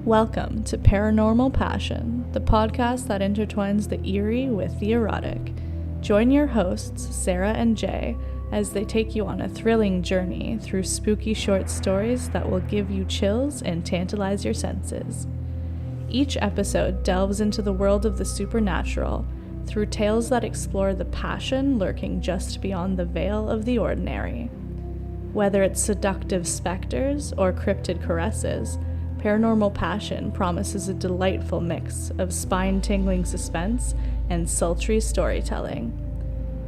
Welcome to Paranormal Passion, the podcast that intertwines the eerie with the erotic. Join your hosts, Sarah and Jay, as they take you on a thrilling journey through spooky short stories that will give you chills and tantalize your senses. Each episode delves into the world of the supernatural through tales that explore the passion lurking just beyond the veil of the ordinary. Whether it's seductive specters or cryptid caresses, Paranormal Passion promises a delightful mix of spine-tingling suspense and sultry storytelling.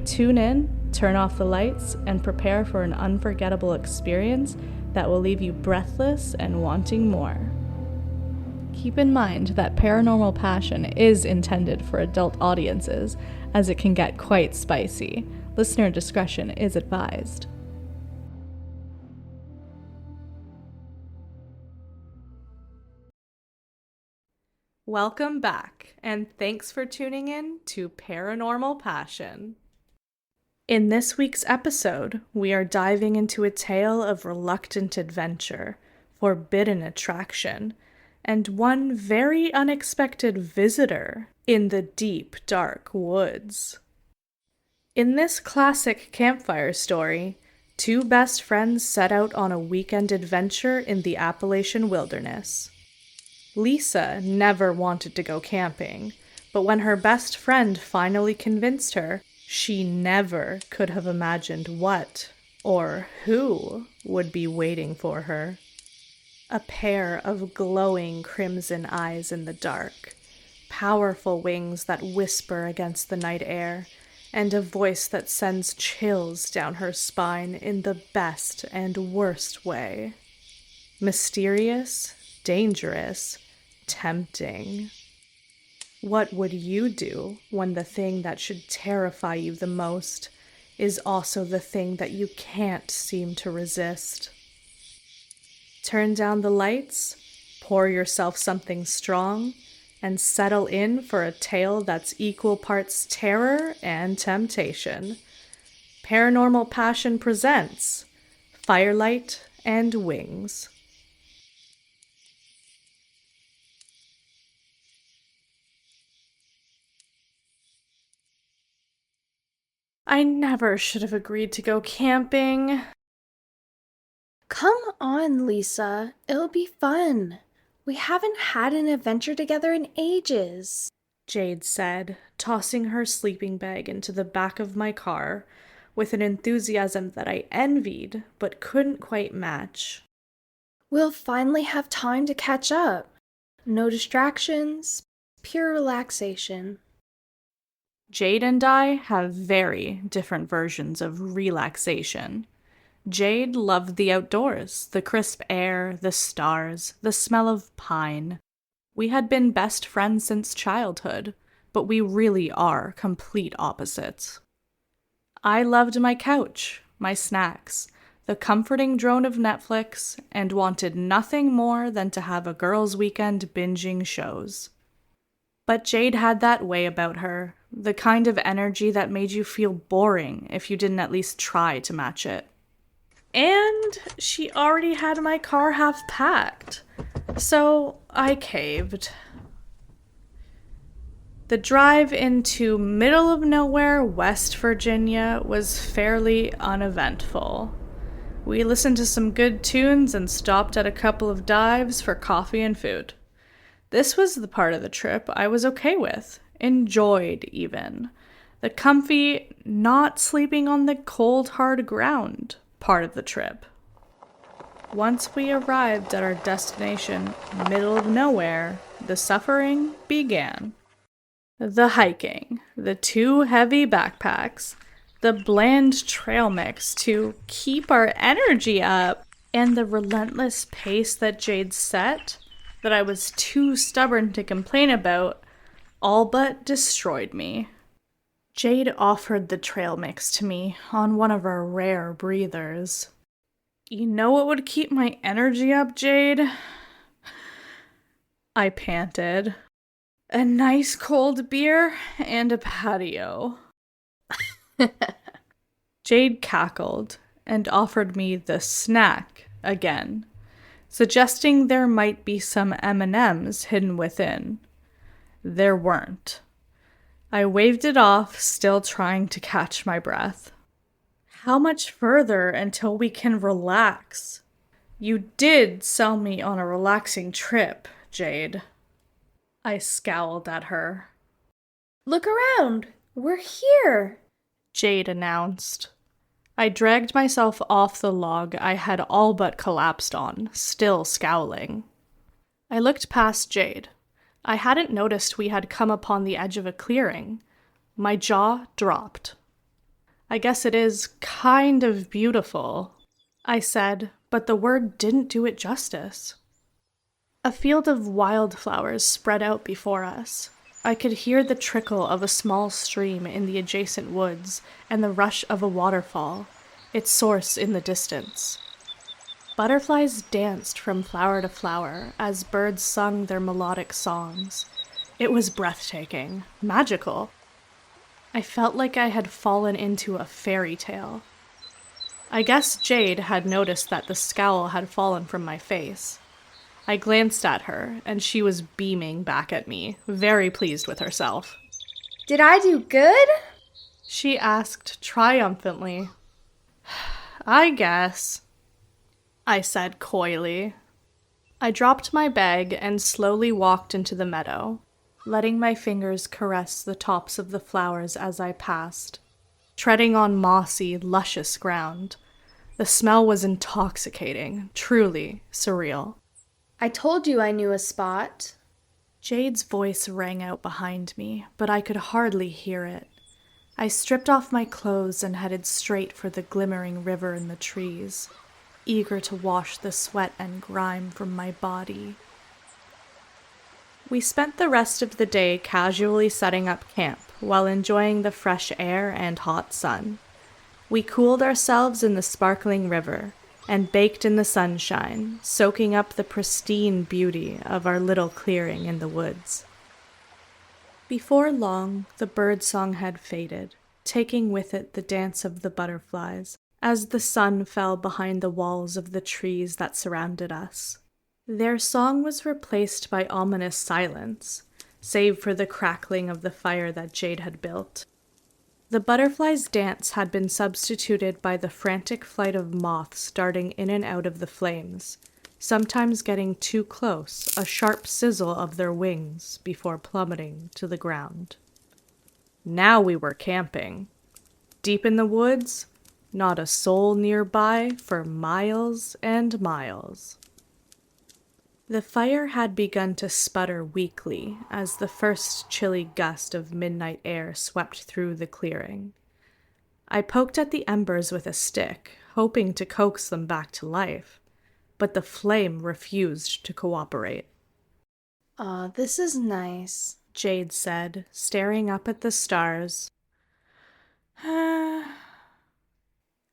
Tune in, turn off the lights, and prepare for an unforgettable experience that will leave you breathless and wanting more. Keep in mind that Paranormal Passion is intended for adult audiences, as it can get quite spicy. Listener discretion is advised. Welcome back, and thanks for tuning in to Paranormal Passion. In this week's episode, we are diving into a tale of reluctant adventure, forbidden attraction, and one very unexpected visitor in the deep, dark woods. In this classic campfire story, two best friends set out on a weekend adventure in the Appalachian wilderness. Lisa never wanted to go camping, but when her best friend finally convinced her, she never could have imagined what or who would be waiting for her. A pair of glowing crimson eyes in the dark, powerful wings that whisper against the night air, and a voice that sends chills down her spine in the best and worst way. Mysterious, dangerous, tempting. What would you do when the thing that should terrify you the most is also the thing that you can't seem to resist? Turn down the lights, pour yourself something strong, and settle in for a tale that's equal parts terror and temptation. Paranormal Passion presents Firelight and Wings. I never should have agreed to go camping. Come on, Lisa. It'll be fun. We haven't had an adventure together in ages, Jade said, tossing her sleeping bag into the back of my car with an enthusiasm that I envied but couldn't quite match. We'll finally have time to catch up. No distractions, pure relaxation. Jade and I have very different versions of relaxation. Jade loved the outdoors, the crisp air, the stars, the smell of pine. We had been best friends since childhood, but we really are complete opposites. I loved my couch, my snacks, the comforting drone of Netflix, and wanted nothing more than to have a girls' weekend binging shows. But Jade had that way about her, the kind of energy that made you feel boring if you didn't at least try to match it. And she already had my car half packed, so I caved. The drive into middle of nowhere, West Virginia, was fairly uneventful. We listened to some good tunes and stopped at a couple of dives for coffee and food. This was the part of the trip I was okay with, enjoyed even. The comfy, not sleeping on the cold, hard ground part of the trip. Once we arrived at our destination, middle of nowhere, the suffering began. The hiking, the two heavy backpacks, the bland trail mix to keep our energy up, and the relentless pace that Jade set that I was too stubborn to complain about, all but destroyed me. Jade offered the trail mix to me on one of our rare breathers. You know what would keep my energy up, Jade? I panted. A nice cold beer and a patio. Jade cackled and offered me the snack again. suggesting there might be some M&Ms hidden within. There weren't. I waved it off, still trying to catch my breath. How much further until we can relax? You did sell me on a relaxing trip, Jade. I scowled at her. Look around. We're here, Jade announced. I dragged myself off the log I had all but collapsed on, still scowling. I looked past Jade. I hadn't noticed we had come upon the edge of a clearing. My jaw dropped. I guess it is kind of beautiful, I said, but the word didn't do it justice. A field of wildflowers spread out before us. I could hear the trickle of a small stream in the adjacent woods and the rush of a waterfall, its source in the distance. Butterflies danced from flower to flower as birds sung their melodic songs. It was breathtaking, magical. I felt like I had fallen into a fairy tale. I guess Jade had noticed that the scowl had fallen from my face. I glanced at her, and she was beaming back at me, very pleased with herself. Did I do good? She asked triumphantly. I guess, I said coyly. I dropped my bag and slowly walked into the meadow, letting my fingers caress the tops of the flowers as I passed, treading on mossy, luscious ground. The smell was intoxicating, truly surreal. I told you I knew a spot. Jade's voice rang out behind me, but I could hardly hear it. I stripped off my clothes and headed straight for the glimmering river in the trees, eager to wash the sweat and grime from my body. We spent the rest of the day casually setting up camp while enjoying the fresh air and hot sun. We cooled ourselves in the sparkling river and baked in the sunshine, soaking up the pristine beauty of our little clearing in the woods. Before long, the birdsong had faded, taking with it the dance of the butterflies, as the sun fell behind the walls of the trees that surrounded us. Their song was replaced by ominous silence, save for the crackling of the fire that Jade had built. The butterflies' dance had been substituted by the frantic flight of moths darting in and out of the flames, sometimes getting too close, a sharp sizzle of their wings before plummeting to the ground. Now we were camping. Deep in the woods, not a soul nearby for miles and miles. The fire had begun to sputter weakly as the first chilly gust of midnight air swept through the clearing. I poked at the embers with a stick, hoping to coax them back to life, but the flame refused to cooperate. Aw, this is nice, Jade said, staring up at the stars.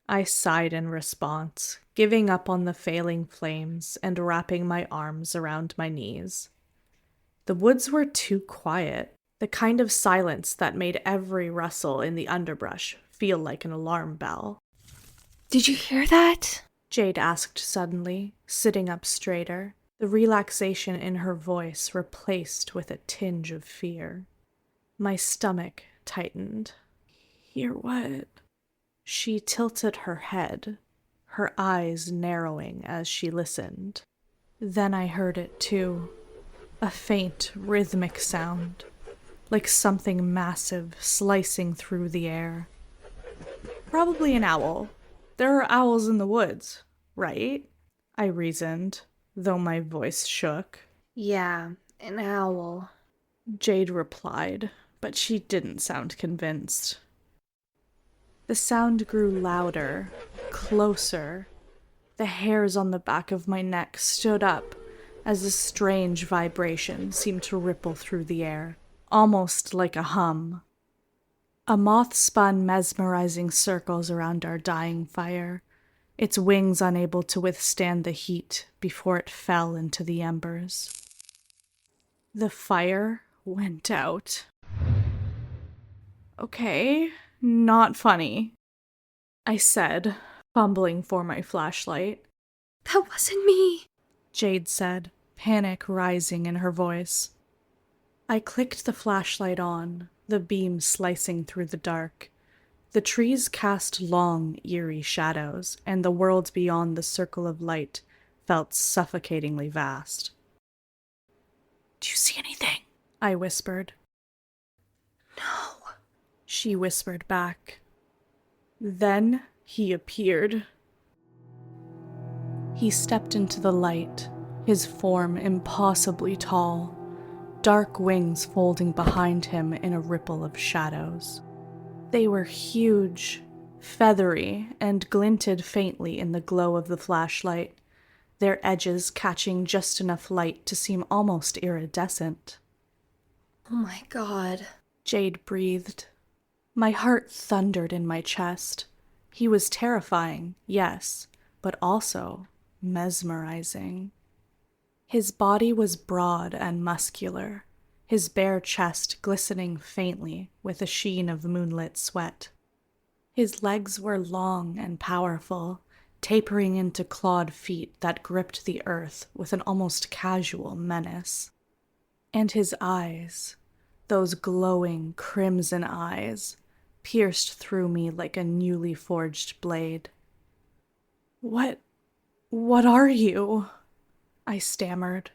I sighed in response, giving up on the failing flames and wrapping my arms around my knees. The woods were too quiet, the kind of silence that made every rustle in the underbrush feel like an alarm bell. Did you hear that? Jade asked suddenly, sitting up straighter, the relaxation in her voice replaced with a tinge of fear. My stomach tightened. Hear what? She tilted her head, her eyes narrowing as she listened. Then I heard it too, a faint, rhythmic sound, like something massive slicing through the air. Probably an owl. There are owls in the woods, right? I reasoned, though my voice shook. Yeah, an owl, Jade replied, but she didn't sound convinced. The sound grew louder, closer. The hairs on the back of my neck stood up as a strange vibration seemed to ripple through the air, almost like a hum. A moth spun mesmerizing circles around our dying fire, its wings unable to withstand the heat before it fell into the embers. The fire went out. Okay. Not funny, I said, fumbling for my flashlight. That wasn't me, Jade said, panic rising in her voice. I clicked the flashlight on, the beam slicing through the dark. The trees cast long, eerie shadows, and the world beyond the circle of light felt suffocatingly vast. "Do you see anything?" I whispered. "No," she whispered back. Then he appeared. He stepped into the light, his form impossibly tall, dark wings folding behind him in a ripple of shadows. They were huge, feathery, and glinted faintly in the glow of the flashlight, their edges catching just enough light to seem almost iridescent. "Oh my God," Jade breathed. My heart thundered in my chest. He was terrifying, yes, but also mesmerizing. His body was broad and muscular, his bare chest glistening faintly with a sheen of moonlit sweat. His legs were long and powerful, tapering into clawed feet that gripped the earth with an almost casual menace. And his eyes, those glowing crimson eyes, pierced through me like a newly forged blade. What are you?" I stammered.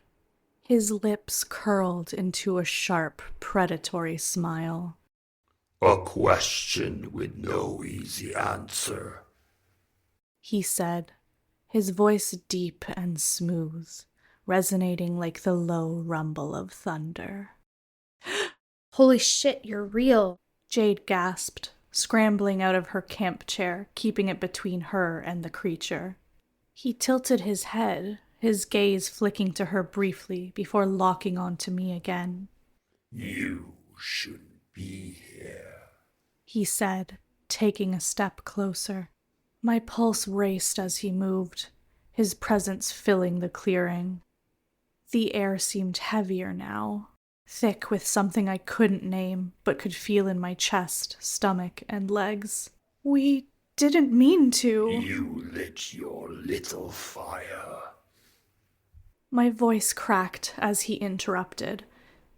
His lips curled into a sharp, predatory smile. "A question with no easy answer," he said, his voice deep and smooth, resonating like the low rumble of thunder. "Holy shit, you're real," Jade gasped, scrambling out of her camp chair, keeping it between her and the creature. He tilted his head, his gaze flicking to her briefly before locking onto me again. "You shouldn't be here," he said, taking a step closer. My pulse raced as he moved, his presence filling the clearing. The air seemed heavier now, thick with something I couldn't name but could feel in my chest, stomach, and legs. "We didn't mean to." "You lit your little fire." My voice cracked as he interrupted.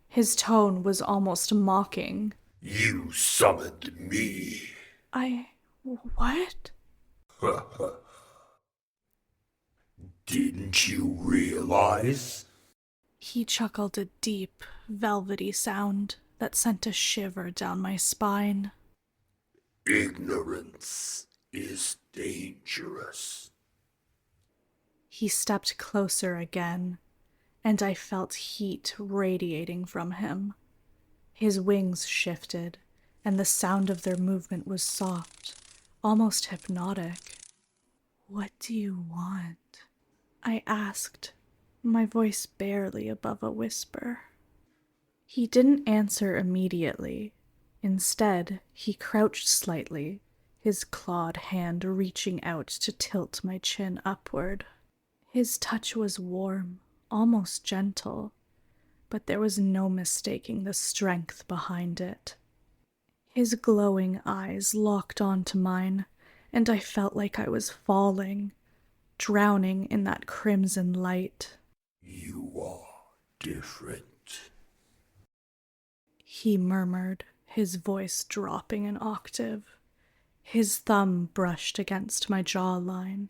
His tone was almost mocking. "You summoned me." What? "Didn't you realize?" He chuckled a deep, velvety sound that sent a shiver down my spine. "Ignorance is dangerous." He stepped closer again, and I felt heat radiating from him. His wings shifted, and the sound of their movement was soft, almost hypnotic. "What do you want?" I asked, my voice barely above a whisper. He didn't answer immediately. Instead, he crouched slightly, his clawed hand reaching out to tilt my chin upward. His touch was warm, almost gentle, but there was no mistaking the strength behind it. His glowing eyes locked onto mine, and I felt like I was falling, drowning in that crimson light. "You are different," he murmured, his voice dropping an octave. His thumb brushed against my jawline,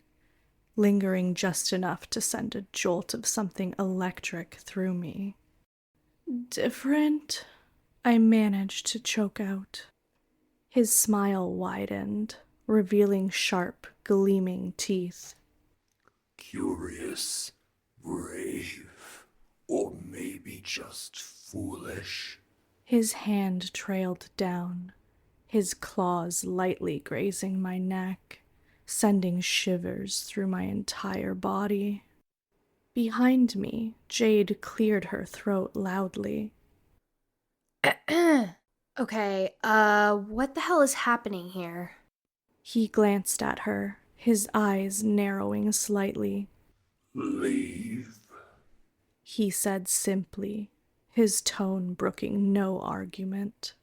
lingering just enough to send a jolt of something electric through me. "Different?" I managed to choke out. His smile widened, revealing sharp, gleaming teeth. "Curious, brave, or maybe just foolish." His hand trailed down, his claws lightly grazing my neck, sending shivers through my entire body. Behind me, Jade cleared her throat loudly. "Okay, what the hell is happening here?" He glanced at her, his eyes narrowing slightly. "Leave." He said simply, his tone brooking no argument.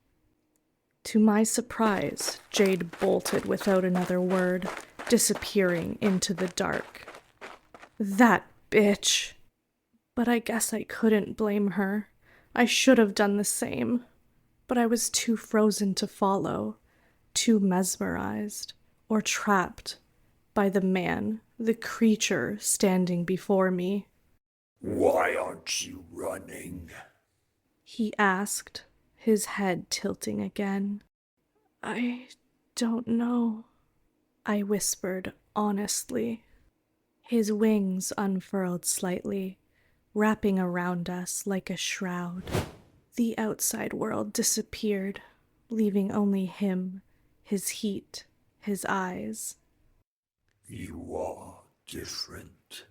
To my surprise, Jade bolted without another word, disappearing into the dark. "That bitch," But I guess I couldn't blame her. I should have done the same. But I was too frozen to follow, too mesmerized, or trapped by the man, the creature standing before me. Why aren't you running? He asked, his head tilting again. I don't know, I whispered honestly. His wings unfurled slightly, wrapping around us like a shroud. The outside world disappeared, leaving only him, his heat, his eyes. You are different.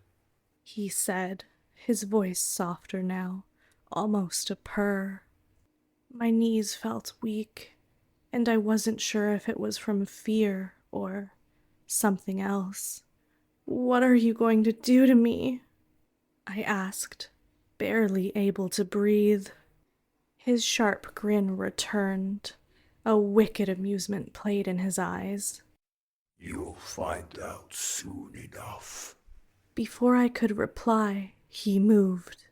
He said, his voice softer now, almost a purr. My knees felt weak, and I wasn't sure if it was from fear or something else. What are you going to do to me? I asked, barely able to breathe. His sharp grin returned. A wicked amusement played in his eyes. You'll find out soon enough. Before I could reply, he moved,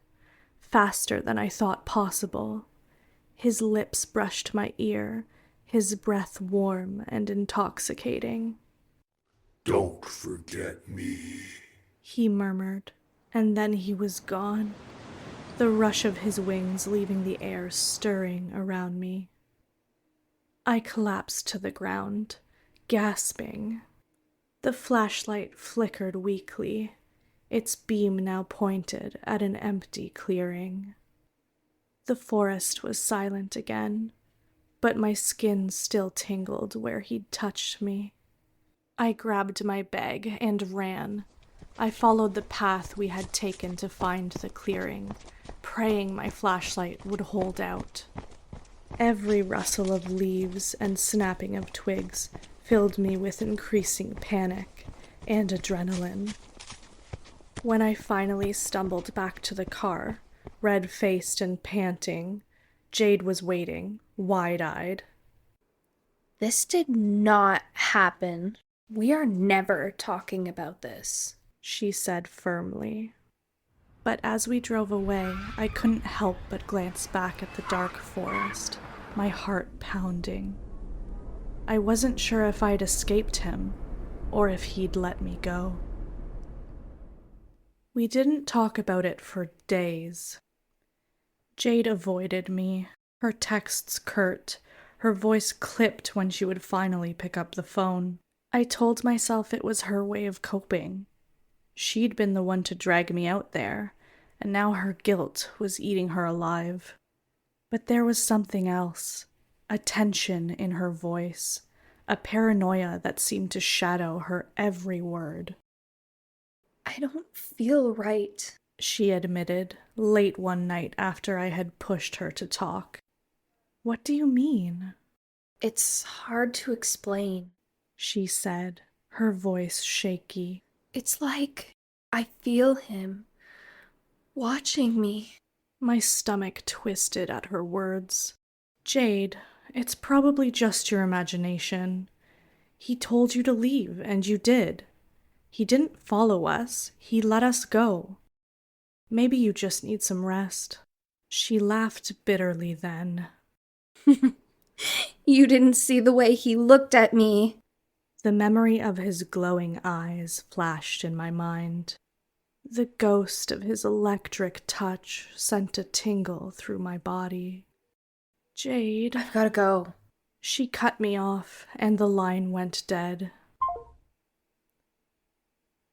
faster than I thought possible. His lips brushed my ear, his breath warm and intoxicating. Don't forget me. He murmured, and then he was gone, the rush of his wings leaving the air stirring around me. I collapsed to the ground, gasping. The flashlight flickered weakly, its beam now pointed at an empty clearing. The forest was silent again, but my skin still tingled where he'd touched me. I grabbed my bag and ran. I followed the path we had taken to find the clearing, praying my flashlight would hold out. Every rustle of leaves and snapping of twigs filled me with increasing panic and adrenaline. When I finally stumbled back to the car, red-faced and panting, Jade was waiting, wide-eyed. This did not happen. We are never talking about this, she said firmly. But as we drove away, I couldn't help but glance back at the dark forest, my heart pounding. I wasn't sure if I'd escaped him, or if he'd let me go. We didn't talk about it for days. Jade avoided me, her texts curt, her voice clipped when she would finally pick up the phone. I told myself it was her way of coping. She'd been the one to drag me out there, and now her guilt was eating her alive. But there was something else, a tension in her voice, a paranoia that seemed to shadow her every word. I don't feel right, she admitted, late one night after I had pushed her to talk. What do you mean? It's hard to explain, she said, her voice shaky. It's like I feel him watching me. My stomach twisted at her words. Jade, it's probably just your imagination. He told you to leave, and you did. He didn't follow us. He let us go. Maybe you just need some rest. She laughed bitterly then. You didn't see the way he looked at me. The memory of his glowing eyes flashed in my mind. The ghost of his electric touch sent a tingle through my body. Jade. I've gotta go. She cut me off, and the line went dead.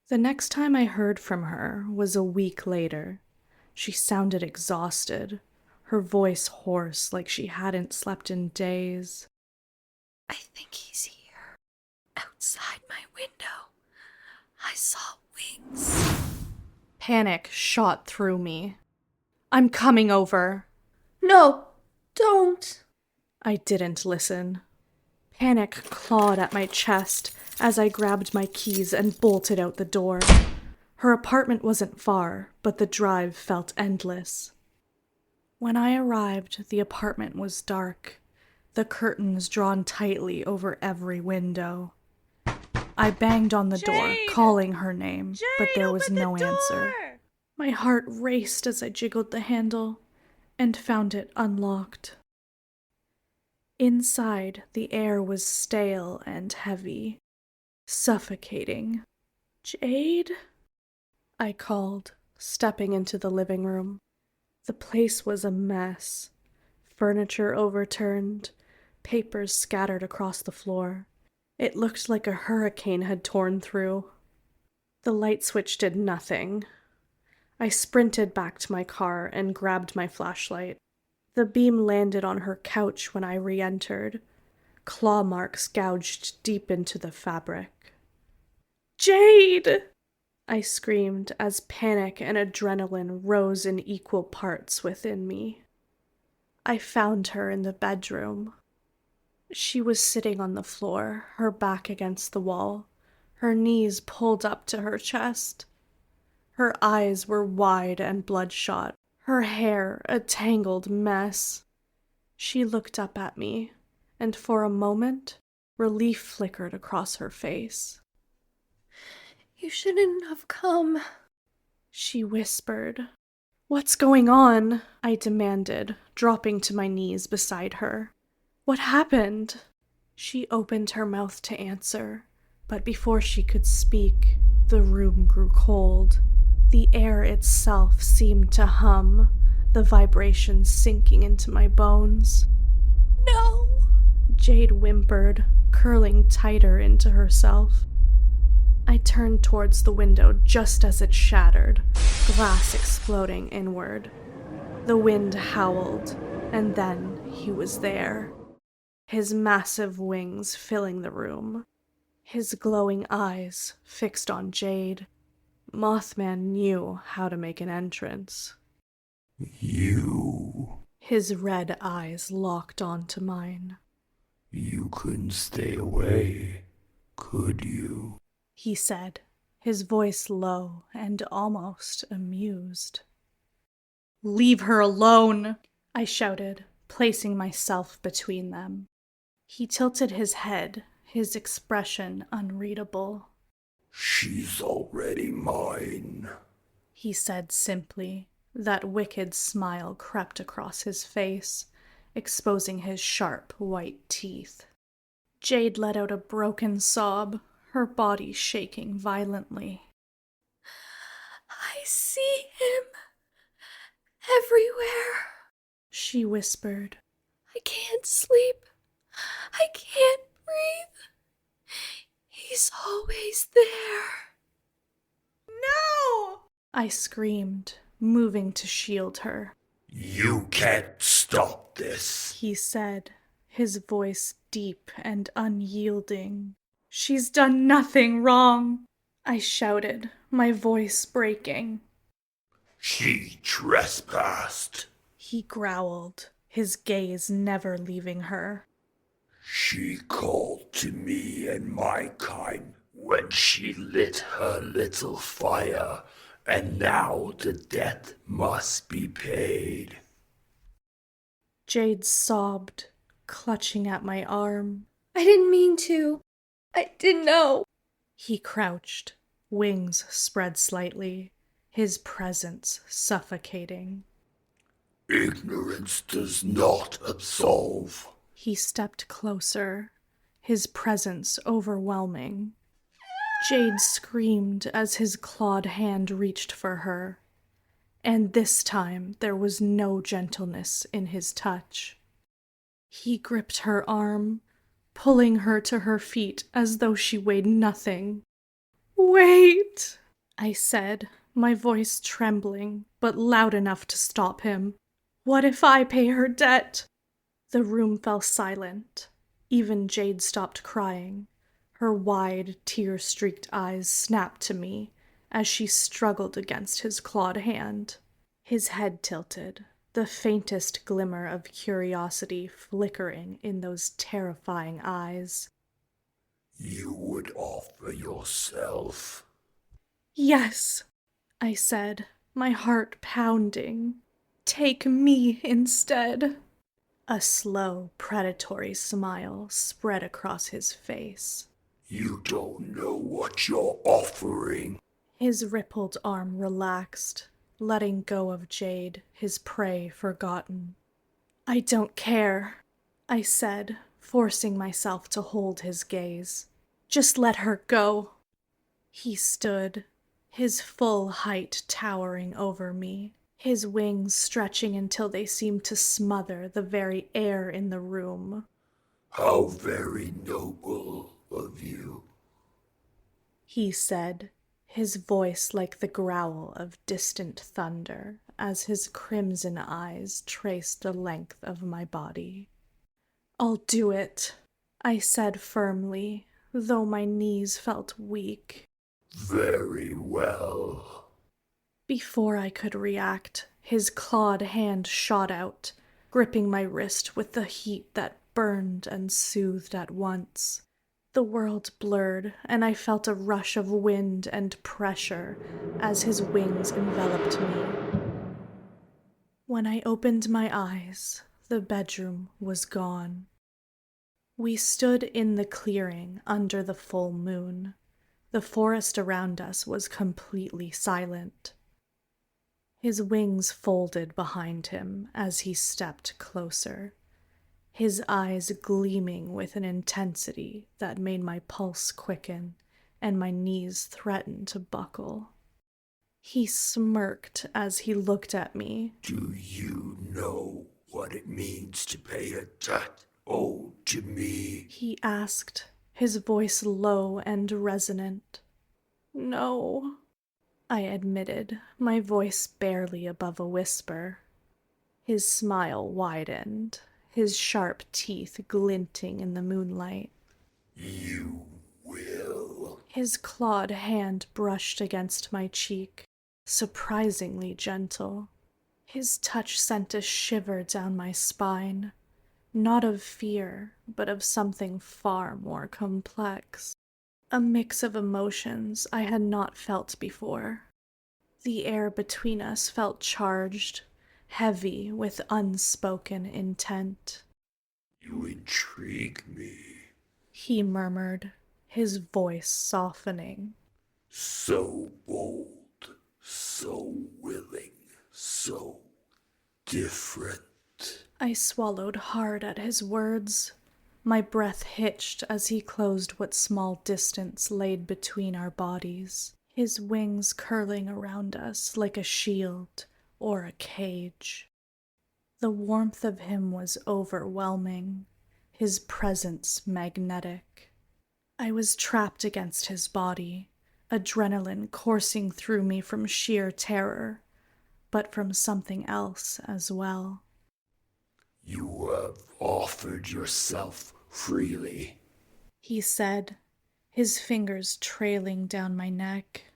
The next time I heard from her was a week later. She sounded exhausted, her voice hoarse like she hadn't slept in days. I think he's here. Outside my window, I saw wings. Panic shot through me. I'm coming over. No, don't. I didn't listen. Panic clawed at my chest as I grabbed my keys and bolted out the door. Her apartment wasn't far, but the drive felt endless. When I arrived, the apartment was dark, the curtains drawn tightly over every window. I banged on the door, calling her name, but there was no answer. My heart raced as I jiggled the handle and found it unlocked. Inside, the air was stale and heavy, suffocating. "Jade?" I called, stepping into the living room. The place was a mess. Furniture overturned, papers scattered across the floor. It looked like a hurricane had torn through. The light switch did nothing. I sprinted back to my car and grabbed my flashlight. The beam landed on her couch when I re-entered. Claw marks gouged deep into the fabric. "Jade!" I screamed as panic and adrenaline rose in equal parts within me. I found her in the bedroom. She was sitting on the floor, her back against the wall, her knees pulled up to her chest. Her eyes were wide and bloodshot, her hair a tangled mess. She looked up at me, and for a moment, relief flickered across her face. "You shouldn't have come," she whispered. "What's going on?" I demanded, dropping to my knees beside her. "What happened?" She opened her mouth to answer, but before she could speak, the room grew cold. The air itself seemed to hum, the vibrations sinking into my bones. "No!" Jade whimpered, curling tighter into herself. I turned towards the window just as it shattered, glass exploding inward. The wind howled, and then he was there, his massive wings filling the room, his glowing eyes fixed on Jade. Mothman knew how to make an entrance. You. His red eyes locked onto mine. You couldn't stay away, could you? He said, his voice low and almost amused. "Leave her alone!" I shouted, placing myself between them. He tilted his head, his expression unreadable. She's already mine. He said simply. That wicked smile crept across his face, exposing his sharp white teeth. Jade let out a broken sob, her body shaking violently. "I see him everywhere," she whispered. "I can't sleep. I can't breathe. He's always there." "No!" I screamed, moving to shield her. You can't stop this. He said, his voice deep and unyielding. "She's done nothing wrong," I shouted, my voice breaking. She trespassed. He growled, his gaze never leaving her. She called to me and my kind when she lit her little fire, and now the debt must be paid. Jade sobbed, clutching at my arm. "I didn't mean to. I didn't know." He crouched, wings spread slightly, his presence suffocating. Ignorance does not absolve. He stepped closer, his presence overwhelming. Jade screamed as his clawed hand reached for her, and this time there was no gentleness in his touch. He gripped her arm, pulling her to her feet as though she weighed nothing. "Wait," I said, my voice trembling, but loud enough to stop him. "What if I pay her debt?" The room fell silent. Even Jade stopped crying. Her wide, tear-streaked eyes snapped to me as she struggled against his clawed hand. His head tilted, the faintest glimmer of curiosity flickering in those terrifying eyes. You would offer yourself. "Yes," I said, my heart pounding. "Take me instead." A slow, predatory smile spread across his face. You don't know what you're offering. His rippled arm relaxed, letting go of Jade, his prey forgotten. "I don't care," I said, forcing myself to hold his gaze. "Just let her go." He stood, his full height towering over me, his wings stretching until they seemed to smother the very air in the room. "How very noble of you," he said, his voice like the growl of distant thunder as his crimson eyes traced the length of my body. "I'll do it," I said firmly, though my knees felt weak. "Very well." Before I could react, his clawed hand shot out, gripping my wrist with the heat that burned and soothed at once. The world blurred, and I felt a rush of wind and pressure as his wings enveloped me. When I opened my eyes, the bedroom was gone. We stood in the clearing under the full moon. The forest around us was completely silent. His wings folded behind him as he stepped closer, his eyes gleaming with an intensity that made my pulse quicken and my knees threaten to buckle. He smirked as he looked at me. "Do you know what it means to pay a debt owed to me?" He asked, his voice low and resonant. "No," I admitted, my voice barely above a whisper. His smile widened, his sharp teeth glinting in the moonlight. "You will." His clawed hand brushed against my cheek, surprisingly gentle. His touch sent a shiver down my spine, not of fear, but of something far more complex. A mix of emotions I had not felt before. The air between us felt charged, heavy with unspoken intent. "You intrigue me." He murmured, his voice softening. "So bold, so willing, so different." I swallowed hard at his words. My breath hitched as he closed what small distance laid between our bodies, his wings curling around us like a shield or a cage. The warmth of him was overwhelming, his presence magnetic. I was trapped against his body, adrenaline coursing through me from sheer terror, but from something else as well. "You have offered yourself freely." He said, his fingers trailing down my neck.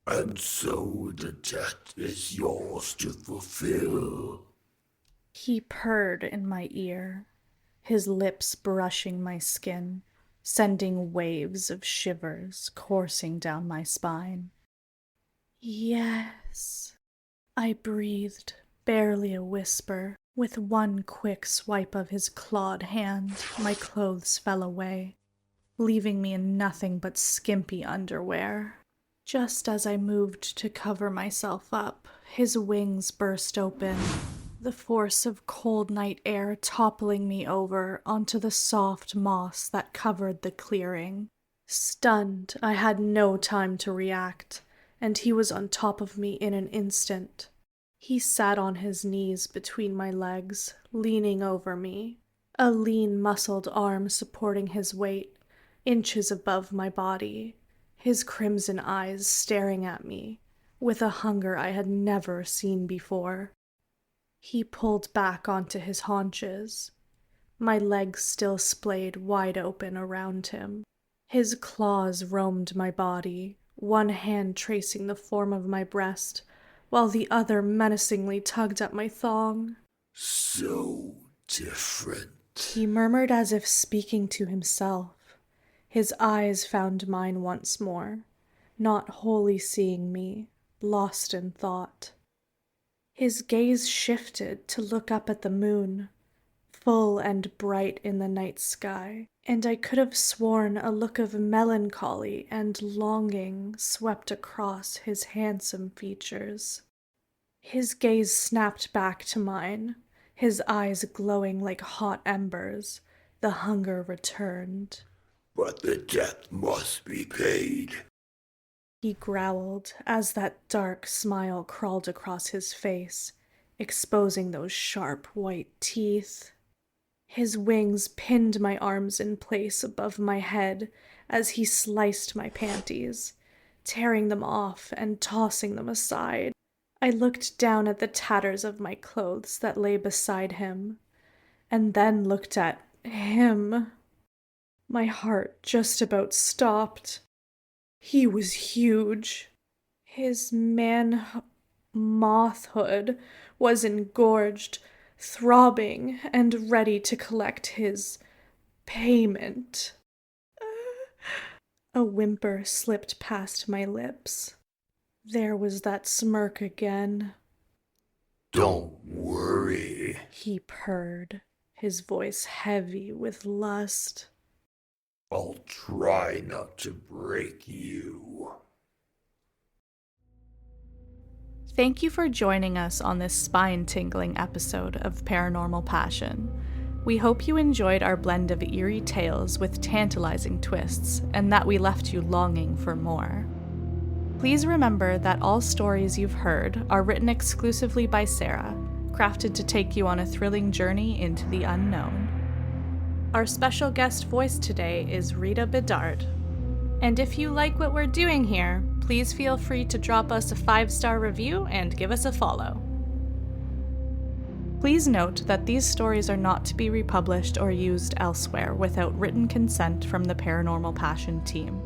"And so the debt is yours to fulfill." He purred in my ear, his lips brushing my skin, sending waves of shivers coursing down my spine. "Yes," I breathed, barely a whisper. With one quick swipe of his clawed hand, my clothes fell away, leaving me in nothing but skimpy underwear. Just as I moved to cover myself up, his wings burst open, the force of cold night air toppling me over onto the soft moss that covered the clearing. Stunned, I had no time to react, and he was on top of me in an instant. He sat on his knees between my legs, leaning over me, a lean, muscled arm supporting his weight, inches above my body, his crimson eyes staring at me, with a hunger I had never seen before. He pulled back onto his haunches, my legs still splayed wide open around him. His claws roamed my body, one hand tracing the form of my breast, while the other menacingly tugged at my thong. "So different." He murmured as if speaking to himself. His eyes found mine once more, not wholly seeing me, lost in thought. His gaze shifted to look up at the moon, full and bright in the night sky, and I could have sworn a look of melancholy and longing swept across his handsome features. His gaze snapped back to mine, his eyes glowing like hot embers. The hunger returned. But the debt must be paid. He growled as that dark smile crawled across his face, exposing those sharp white teeth. His wings pinned my arms in place above my head as he sliced my panties, tearing them off and tossing them aside. I looked down at the tatters of my clothes that lay beside him, and then looked at him. My heart just about stopped. He was huge. His mothhood was engorged, throbbing, and ready to collect his payment. A whimper slipped past my lips. There was that smirk again. Don't worry, He purred, his voice heavy with lust. I'll try not to break you. Thank you for joining us on this spine-tingling episode of Paranormal Passion. We hope you enjoyed our blend of eerie tales with tantalizing twists, and that we left you longing for more. Please remember that all stories you've heard are written exclusively by Sarah, crafted to take you on a thrilling journey into the unknown. Our special guest voice today is Rita Bedard. And if you like what we're doing here, please feel free to drop us a 5-star review and give us a follow. Please note that these stories are not to be republished or used elsewhere without written consent from the Paranormal Passion team.